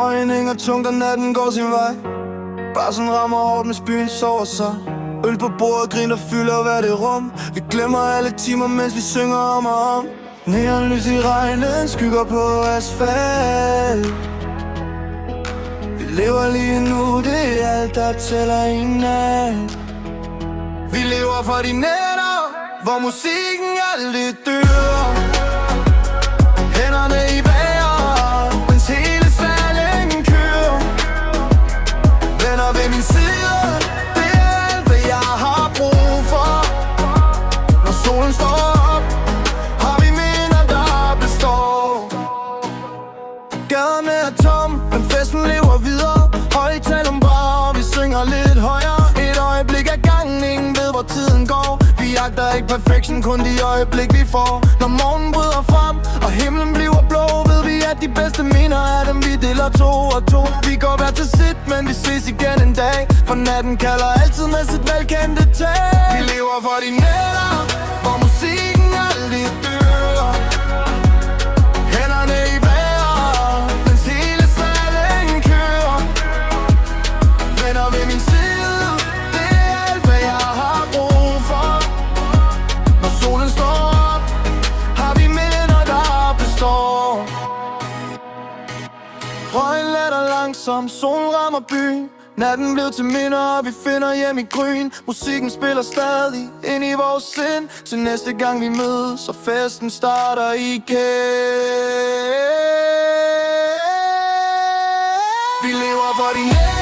Støjen hænger tungt, og natten går sin vej. Barsen rammer hårdt, mens byen sover sig. Øl på bordet, grin og fylder hver det rum. Vi glemmer alle timer, mens vi synger om og om. Neonlys i regnen, skygger på asfalt. Vi lever lige nu, det er alt, der tæller i nat. Vi lever for de nætter, hvor musikken aldrig dør. Hænderne i vejret, mens hele salen kører. Venner ved min side, det er alt, hvad jeg har brug for. Når solen står op, har vi minder, der består. Gaderne er tom, men festen lever videre. Højtalerne bare, vi synger lidt højere. Et øjeblik af gangen, ingen ved hvor tiden går. Vi jagter ikke perfektion, kun de øjeblik vi får. Når morgenen bryder frem, og himlen bliver blå, ved vi at de bedste minder er dem vi deler to og to. Vi går hver til sit, men vi ses igen en dag. For natten kalder altid med sit velkendte tag. Vi lever for de nætter, hvor musikken aldrig dør. Hænderne i vejret, mens hele salen kører. Venner ved min side, det er alt hvad jeg har brug for. Når solen står op, har vi minder der består. Røgen letter langsomt, solen rammer byen. Natten blev til minder, og vi finder hjem i gryn. Musikken spiller stadig ind i vores sind. Til næste gang vi mødes, og festen starter igen. Vi lever for de nætter.